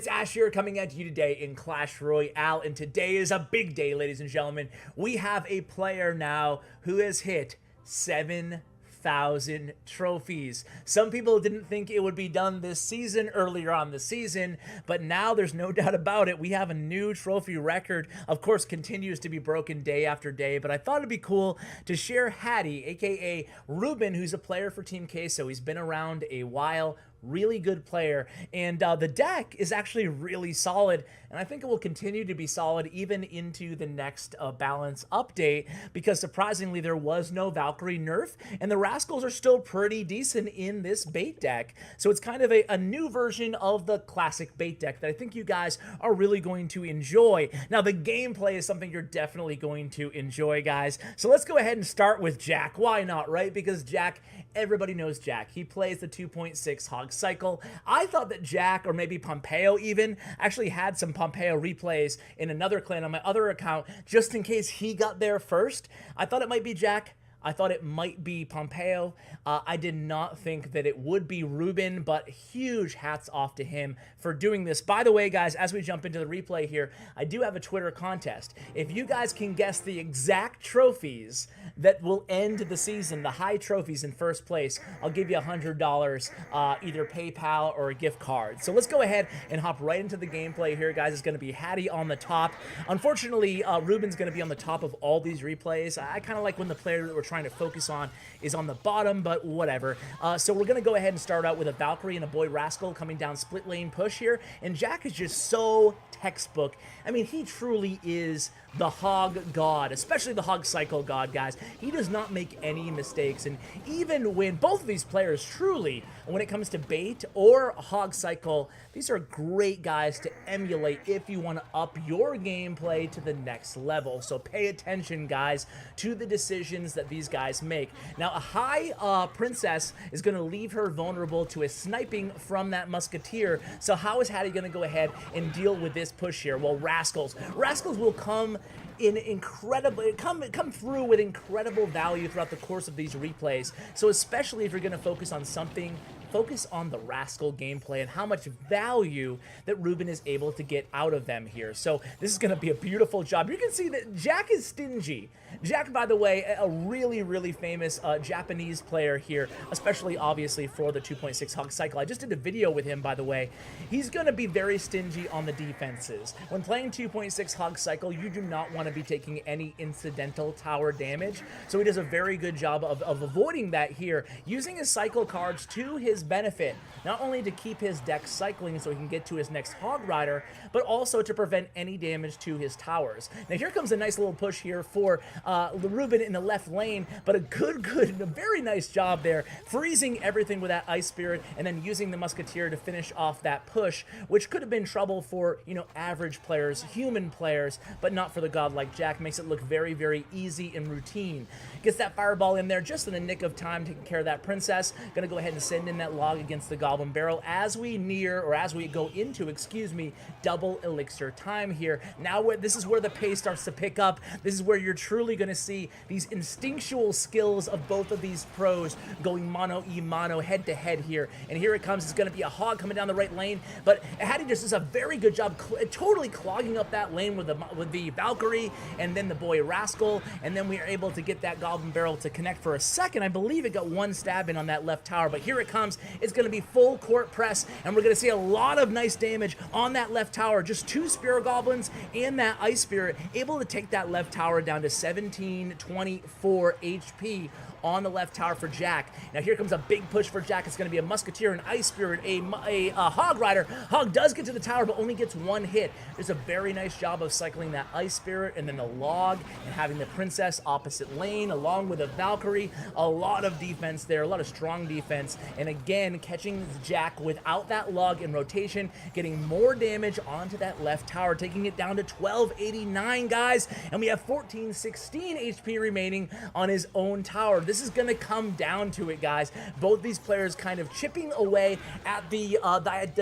it's Ash here coming at you today in Clash Royale, and today is a big day, ladies and gentlemen. We have a player now who has hit 7,000 trophies. Some people didn't think it would be done this season, earlier on the season, but now there's no doubt about it. We have a new trophy record. Of course, continues to be broken day after day, but I thought it'd be cool to share Hattie, aka Ruben, who's a player for Team K, so he's been around a while. Really good player, and the deck is actually really solid, and I think it will continue to be solid even into the next balance update, because surprisingly there was no Valkyrie nerf, and the Rascals are still pretty decent in this bait deck. So it's kind of a new version of the classic bait deck that I think you guys are really going to enjoy. Now the gameplay is something you're definitely going to enjoy, guys. So let's go ahead and start with Jack. Why not, right? Because Jack, everybody knows Jack. He plays the 2.6 Hog Cycle. I thought that Jack, or maybe Pompeo even, actually had some Pompeo replays in another clan on my other account, just in case he got there first. I thought it might be Jack. I thought it might be Pompeo. I did not think that it would be Ruben, but huge hats off to him for doing this. By the way, guys, as we jump into the replay here, I do have a Twitter contest. If you guys can guess the exact trophies that will end the season, the high trophies in first place, I'll give you $100, either PayPal or a gift card. So let's go ahead and hop right into the gameplay here, guys. It's going to be Hattie on the top. Unfortunately, Ruben's going to be on the top of all these replays. I kind of like when the player that we're trying to focus on is on the bottom, but whatever. So we're going to go ahead and start out with a Valkyrie and a boy Rascal coming down split lane push here, and Jack is just so textbook. I mean, he truly is the hog god, especially the hog cycle god, guys. He does not make any mistakes, and even when both of these players truly, when it comes to bait or hog cycle, these are great guys to emulate if you want to up your gameplay to the next level. So pay attention, guys, to the decisions that these guys make. Now, a high princess is going to leave her vulnerable to a sniping from that musketeer. So how is Hattie going to go ahead and deal with this push here? Well, Rascals will come in come through with incredible value throughout the course of these replays. So especially if you're going to focus on something, focus on the Rascal gameplay and how much value that Ruben is able to get out of them here. So this is going to be a beautiful job. You can see that Jack is stingy. Jack, by the way, a really, really famous Japanese player here, especially obviously for the 2.6 Hog Cycle. I just did a video with him, by the way. He's going to be very stingy on the defenses. When playing 2.6 Hog Cycle, you do not want to be taking any incidental tower damage. So he does a very good job of avoiding that here, using his cycle cards to his benefit, not only to keep his deck cycling so he can get to his next Hog Rider, but also to prevent any damage to his towers. Now here comes a nice little push here for Ruben in the left lane, but a very nice job there, freezing everything with that Ice Spirit and then using the Musketeer to finish off that push, which could have been trouble for, you know, average players, human players, but not for the god like Jack. Makes it look very, very easy and routine. Gets that fireball in there just in the nick of time, taking care of that princess. Gonna go ahead and send in that log against the Goblin Barrel as we go into, excuse me, double elixir time here. Now this is where the pace starts to pick up. This is where you're truly going to see these instinctual skills of both of these pros going mono head to head here. And here it comes. It's going to be a hog coming down the right lane, but Hattie just does a very good job totally clogging up that lane with the Valkyrie and then the boy Rascal, and then we are able to get that Goblin Barrel to connect for a second. I believe it got one stab in on that left tower, but here it comes. It's going to be full court press, and we're going to see a lot of nice damage on that left tower. Just 2 Spear Goblins and that Ice Spirit able to take that left tower down to 1724 HP on the left tower for Jack. Now here comes a big push for Jack. It's going to be a Musketeer, an Ice Spirit, a Hog Rider. Hog does get to the tower, but only gets 1 hit. There's a very nice job of cycling that Ice Spirit and then the log and having the Princess opposite lane along with a Valkyrie. A lot of defense there, a lot of strong defense. And again, catching Jack without that log in rotation, getting more damage onto that left tower, taking it down to 1289, guys. And we have 1416 HP remaining on his own tower. This is going to come down to it, guys. Both these players kind of chipping away at the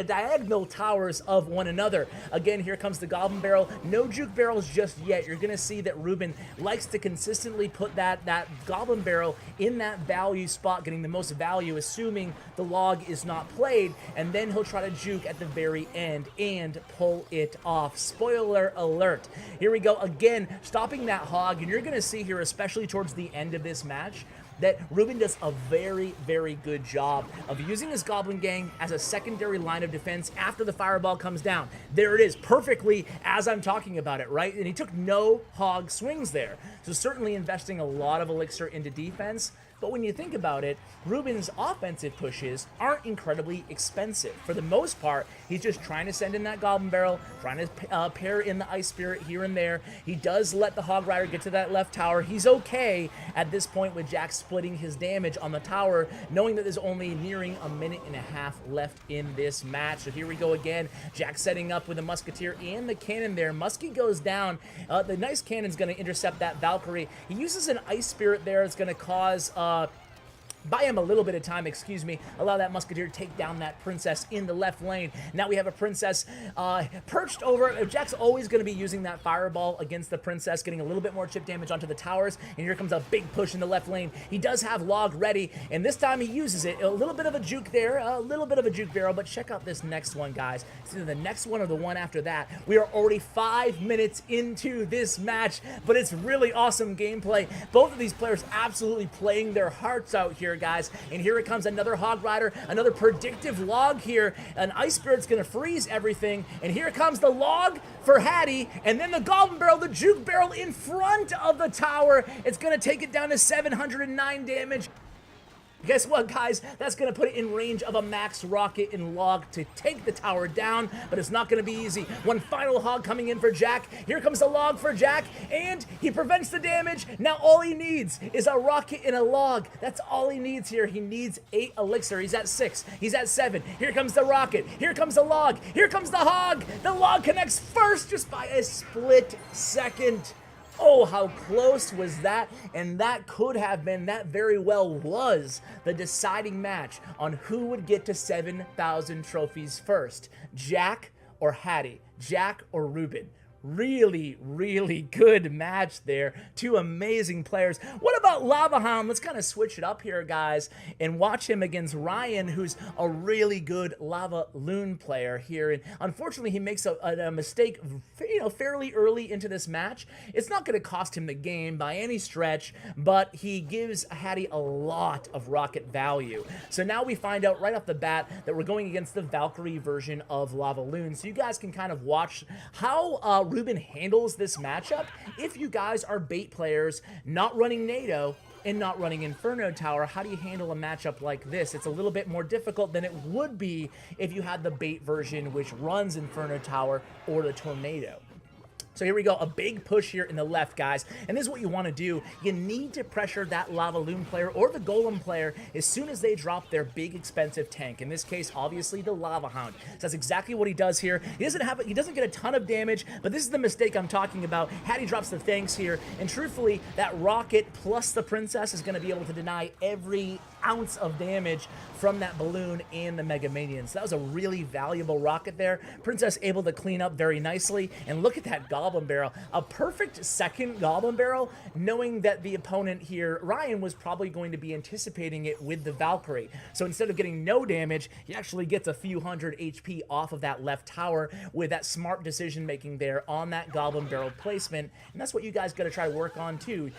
diagonal towers of one another. Again, here comes the Goblin Barrel. No Juke Barrels just yet. yet, you're going to see that Ruben likes to consistently put that Goblin Barrel in that value spot, getting the most value, assuming the log is not played, and then he'll try to juke at the very end and pull it off. Spoiler alert. Here we go again, stopping that hog, and you're going to see here, especially towards the end of this match, that Ruben does a very, very good job of using his Goblin Gang as a secondary line of defense after the fireball comes down. There it is, perfectly as I'm talking about it, right? And he took no hog swings there. So certainly investing a lot of elixir into defense. But when you think about it, Ruben's offensive pushes aren't incredibly expensive. For the most part, he's just trying to send in that Goblin Barrel, trying to pair in the Ice Spirit here and there. He does let the Hog Rider get to that left tower. He's okay at this point with Jack splitting his damage on the tower, knowing that there's only nearing a minute and a half left in this match. So here we go again. Jack setting up with the Musketeer and the cannon there. Muskie goes down. The nice cannon's going to intercept that Valkyrie. He uses an Ice Spirit there. It's going to cause buy him a little bit of time, excuse me, allow that Musketeer to take down that Princess in the left lane. Now we have a Princess perched over. Jack's always going to be using that Fireball against the Princess, getting a little bit more chip damage onto the towers, and here comes a big push in the left lane. He does have Log ready, and this time he uses it. A little bit of a juke there, a little bit of a juke barrel, but check out this next one, guys. It's either the next one or the one after that. We are already 5 minutes into this match, but it's really awesome gameplay. Both of these players absolutely playing their hearts out here, guys. And here it comes, another Hog Rider, another predictive log here. An Ice Spirit's gonna freeze everything, and here comes the log for Hattie, and then the Goblin Barrel, the Juke Barrel in front of the tower. It's gonna take it down to 709 damage. Guess what, guys? That's going to put it in range of a max rocket and log to take the tower down, but it's not going to be easy. One final hog coming in for Jack. Here comes the log for Jack, and he prevents the damage. Now all he needs is a rocket and a log. That's all he needs here. He needs 8 elixir. He's at 6. He's at 7. Here comes the rocket. Here comes the log. Here comes the hog. The log connects first just by a split second. Oh, how close was that? And that could have been, that very well was, the deciding match on who would get to 7,000 trophies first. Jack or Hattie? Jack or Ruben? Really, really good match there. Two amazing players. What about Lava Hound? Let's kind of switch it up here, guys, and watch him against Ryan, who's a really good Lava Loon player here. And unfortunately, he makes a mistake, fairly early into this match. It's not going to cost him the game by any stretch, but he gives Hattie a lot of rocket value. So now we find out right off the bat that we're going against the Valkyrie version of Lava Loon. So you guys can kind of watch how Ruben handles this matchup. If you guys are bait players, not running NATO and not running Inferno Tower, how do you handle a matchup like this? It's a little bit more difficult than it would be if you had the bait version, which runs Inferno Tower or the Tornado. So here we go, a big push here in the left, guys. And this is what you want to do. You need to pressure that Lava Loon player or the Golem player as soon as they drop their big expensive tank. In this case, obviously the Lava Hound. So that's exactly what he does here. He doesn't get a ton of damage, but this is the mistake I'm talking about. Hattie drops the thanks here, and truthfully, that rocket plus the Princess is going to be able to deny every ounce of damage from that balloon and the Mega Minions. That was a really valuable rocket there. Princess able to clean up very nicely, and look at that Goblin Barrel. A perfect second Goblin Barrel, knowing that the opponent here, Ryan, was probably going to be anticipating it with the Valkyrie. So instead of getting no damage, he actually gets a few hundred HP off of that left tower with that smart decision making there on that Goblin Barrel placement, and that's what you guys got to try to work on too.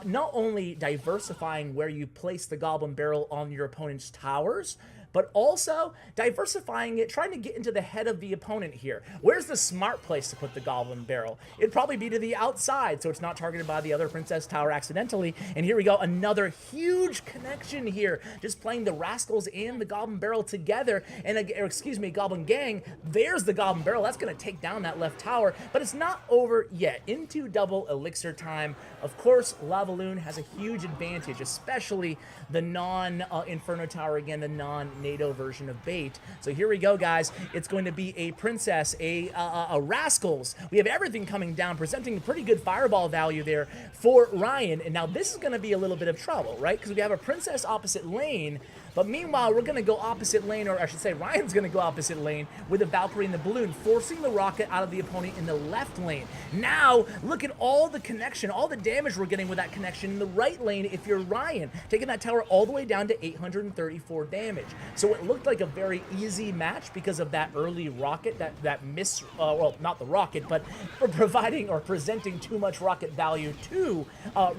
Not only diversifying where you place the Goblin Barrel on your opponent's towers, but also diversifying it, trying to get into the head of the opponent here. Where's the smart place to put the Goblin Barrel? It'd probably be to the outside, so it's not targeted by the other Princess Tower accidentally. And here we go, another huge connection here. Just playing the Rascals and the Goblin Barrel together, and excuse me, Goblin Gang. There's the Goblin Barrel. That's going to take down that left tower, but it's not over yet. Into double elixir time. Of course, Lava Loon has a huge advantage, especially the non-Inferno Tower, again, the non-NATO version of bait. So here we go, guys. It's going to be a Princess, a Rascals. We have everything coming down, presenting a pretty good fireball value there for Ryan. And now this is going to be a little bit of trouble, right? Because we have a Princess opposite lane, But meanwhile, we're going to go opposite lane, or I should say Ryan's going to go opposite lane with the Valkyrie and the balloon, forcing the rocket out of the opponent in the left lane. Now, look at all the connection, all the damage we're getting with that connection in the right lane if you're Ryan, taking that tower all the way down to 834 damage. So it looked like a very easy match because of that early rocket, that miss, well, not the rocket, but for providing or presenting too much rocket value to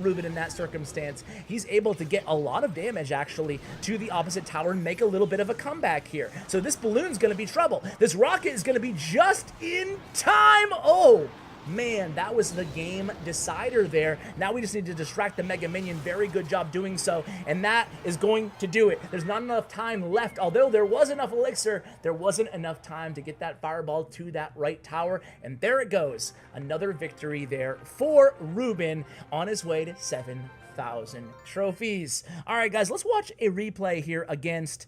Ruben in that circumstance. He's able to get a lot of damage, actually, to the opposite tower and make a little bit of a comeback here. So this balloon's going to be trouble. This rocket is going to be just in time. Oh, man, that was the game decider there. Now we just need to distract the Mega Minion. Very good job doing so, and that is going to do it. There's not enough time left. Although there was enough elixir, there wasn't enough time to get that fireball to that right tower, and there it goes. Another victory there for Ruben on his way to 7,000 trophies. All right, guys, let's watch a replay here against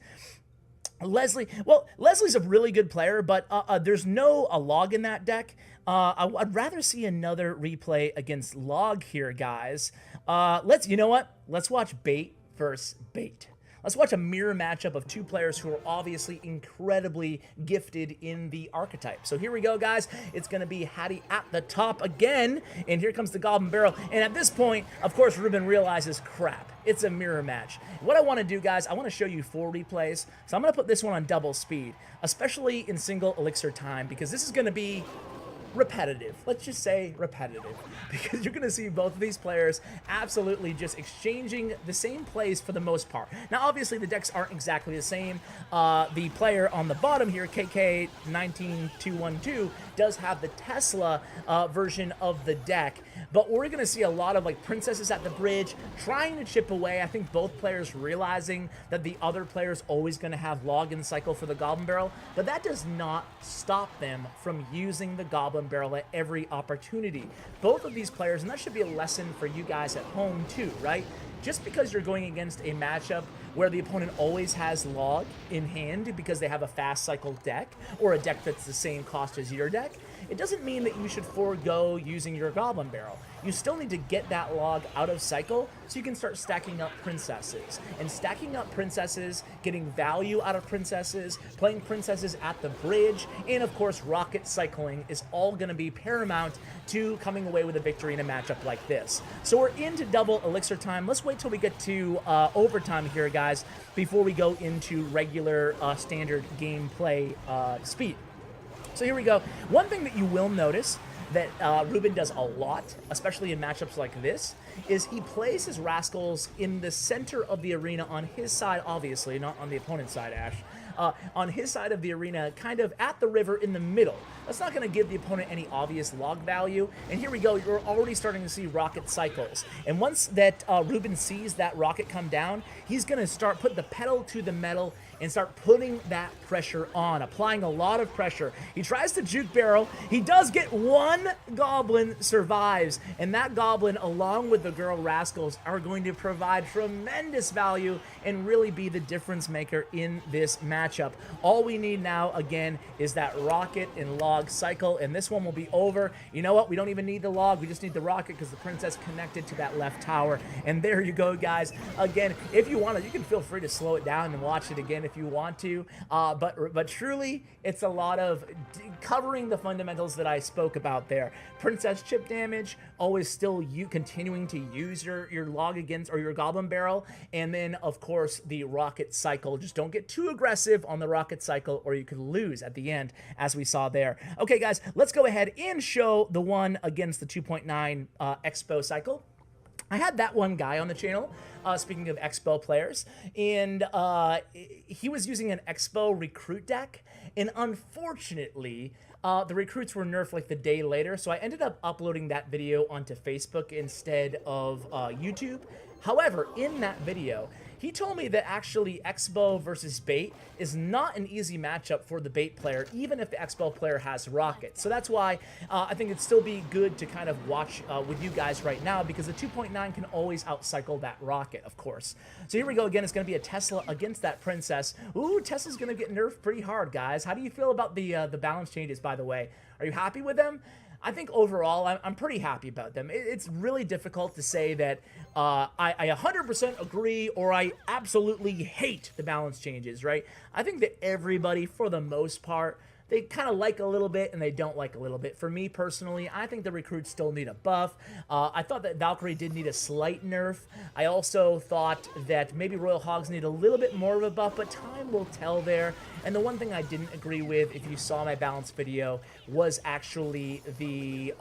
Leslie. Well, Leslie's a really good player, but there's no log in that deck. I'd rather see another replay against Log here, guys. You know what? Let's watch Bait versus Bait. Let's watch a mirror matchup of two players who are obviously incredibly gifted in the archetype. So here we go, guys. It's going to be Hattie at the top again, and here comes the Goblin Barrel. And at this point, of course, Ruben realizes, crap, it's a mirror match. What I want to do, guys, I want to show you 4 replays. So I'm going to put this one on double speed, especially in single elixir time, because this is going to be repetitive. Let's just say repetitive, because you're going to see both of these players absolutely just exchanging the same plays for the most part. Now, obviously, the decks aren't exactly the same. The player on the bottom here, KK19212, does have the Tesla version of the deck, but we're going to see a lot of like princesses at the bridge trying to chip away. I think both players realizing that the other player's always going to have login cycle for the Goblin Barrel, but that does not stop them from using the Goblin Barrel at every opportunity. Both of these players, and that should be a lesson for you guys at home too, right? Just because you're going against a matchup where the opponent always has log in hand because they have a fast cycle deck or a deck that's the same cost as your deck, it doesn't mean that you should forego using your Goblin Barrel. You still need to get that log out of cycle so you can start stacking up princesses. And stacking up princesses, getting value out of princesses, playing princesses at the bridge, and of course rocket cycling is all going to be paramount to coming away with a victory in a matchup like this. So we're into double elixir time. Let's wait till we get to overtime here, guys, before we go into regular standard gameplay speed. So here we go. One thing that you will notice that Ruben does a lot, especially in matchups like this, is he plays his Rascals in the center of the arena on his side, obviously, not on the opponent's side, Ash. On his side of the arena, kind of at the river in the middle. That's not going to give the opponent any obvious log value. And here we go, you're already starting to see rocket cycles. And once that Ruben sees that rocket come down, he's going to start putting the pedal to the metal and start putting that pressure on, applying a lot of pressure. He tries to juke barrel. He does get one goblin survives, and that goblin, along with the girl Rascals, are going to provide tremendous value and really be the difference maker in this matchup. All we need now, again, is that rocket and log cycle, and this one will be over. You know what? We don't even need the log. We just need the rocket because the princess connected to that left tower. And there you go, guys. Again, if you want to, you can feel free to slow it down and watch it again if you want to, but truly it's a lot of covering the fundamentals that I spoke about there. Princess chip damage, always still you continuing to use your log against or your Goblin Barrel, and then of course the rocket cycle. Just don't get too aggressive on the rocket cycle or you could lose at the end, as we saw there. Okay, guys, let's go ahead and show the one against the 2.9 Expo cycle. I had that one guy on the channel, speaking of Expo players, and he was using an Expo recruit deck, and unfortunately, the recruits were nerfed like the day later, so I ended up uploading that video onto Facebook instead of YouTube. However, in that video, he told me that actually Expo versus Bait is not an easy matchup for the Bait player, even if the Expo player has Rocket. So that's why I think it'd still be good to kind of watch with you guys right now, because the 2.9 can always outcycle that Rocket, of course. So here we go again. It's going to be a Tesla against that Princess. Ooh, Tesla's going to get nerfed pretty hard, guys. How do you feel about the balance changes, by the way? Are you happy with them? I think overall, I'm pretty happy about them. It's really difficult to say that I 100% agree or I absolutely hate the balance changes, right? I think that everybody, for the most part, they kind of like a little bit and they don't like a little bit. For me personally, I think the recruits still need a buff. I thought that Valkyrie did need a slight nerf. I also thought that maybe Royal Hogs need a little bit more of a buff, but time will tell there. And the one thing I didn't agree with, if you saw my balance video, was actually the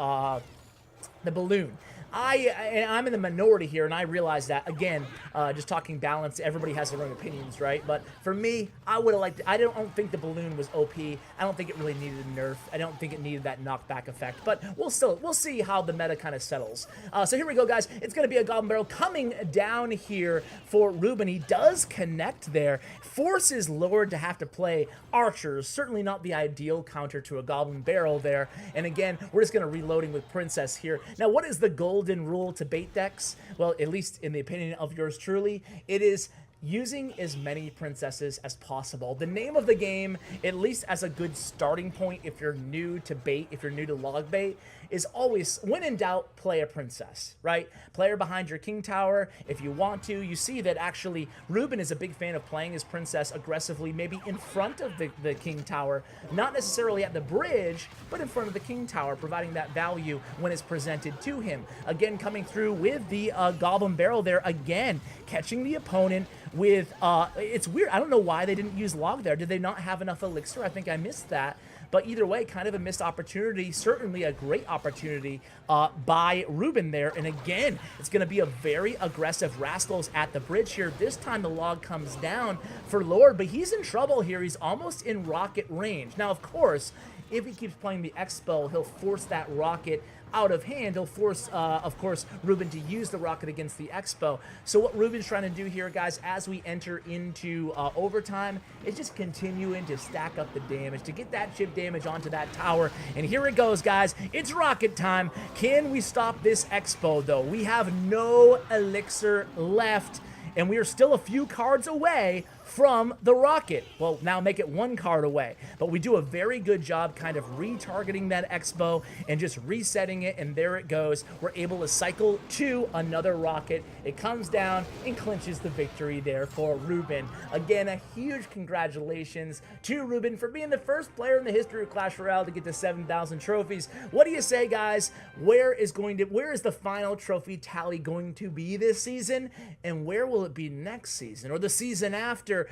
balloon. I'm in the minority here, and I realize that, again, just talking balance, everybody has their own opinions, right? But for me, I would have liked, I don't think the balloon was OP. I don't think it really needed a nerf. I don't think it needed that knockback effect, but we'll see how the meta kind of settles. So here we go, guys. It's going to be a Goblin Barrel coming down here for Ruben. He does connect there, forces Lord to have to play Archers. Certainly not the ideal counter to a Goblin Barrel there. And again, we're just going to reloading with Princess here. Now, what is the golden rule to bait decks? Well, at least in the opinion of yours truly, it is using as many princesses as possible. The name of the game, at least as a good starting point if you're new to bait, if you're new to log bait, is always, when in doubt, play a princess, right? Play her behind your king tower if you want to. You see that actually Ruben is a big fan of playing his princess aggressively, maybe in front of the king tower, not necessarily at the bridge, but in front of the king tower, providing that value when it's presented to him. Again, coming through with the Goblin Barrel there, again, catching the opponent with, it's weird, I don't know why they didn't use log there. Did they not have enough elixir? I think I missed that. But either way, kind of a missed opportunity, certainly a great opportunity by Ruben there. And again, it's going to be a very aggressive Rascals at the bridge here. This time the log comes down for Lord, but he's in trouble here. He's almost in rocket range. Now, of course, if he keeps playing the Expo, he'll force that rocket out of hand. He'll force, of course, Ruben to use the rocket against the Expo. So what Ruben's trying to do here, guys, as we enter into overtime, is just continuing to stack up the damage, to get that chip damage onto that tower. And here it goes, guys. It's rocket time. Can we stop this Expo, though? We have no elixir left, and we are still a few cards away from the rocket. Well, now make it one card away. But we do a very good job kind of retargeting that Expo and just resetting it, and there it goes. We're able to cycle to another rocket. It comes down and clinches the victory there for Ruben. Again, a huge congratulations to Ruben for being the first player in the history of Clash Royale to get to 7,000 trophies. What do you say, guys? Where is the final trophy tally going to be this season? And where will it be next season or the season after?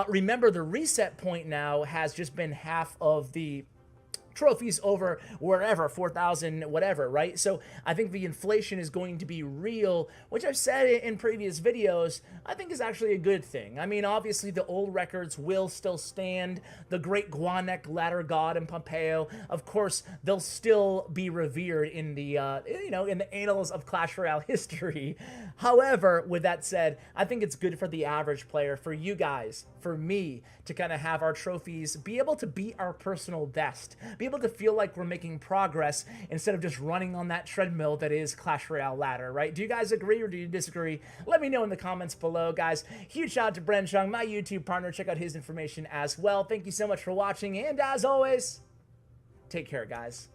Remember, the reset point now has just been half of the trophies over wherever, 4,000, whatever, right? So I think the inflation is going to be real, which I've said in previous videos, I think is actually a good thing. I mean, obviously the old records will still stand. The great Guanek ladder god and Pompeo, of course, they'll still be revered in the, in the annals of Clash Royale history. However, with that said, I think it's good for the average player, for you guys, for me, to kind of have our trophies be able to beat our personal best, be able to feel like we're making progress instead of just running on that treadmill that is Clash Royale ladder, right? Do you guys agree or do you disagree? Let me know in the comments below, guys. Huge shout out to Bren Chung, my YouTube partner. Check out his information as well. Thank you so much for watching, and as always, take care, guys.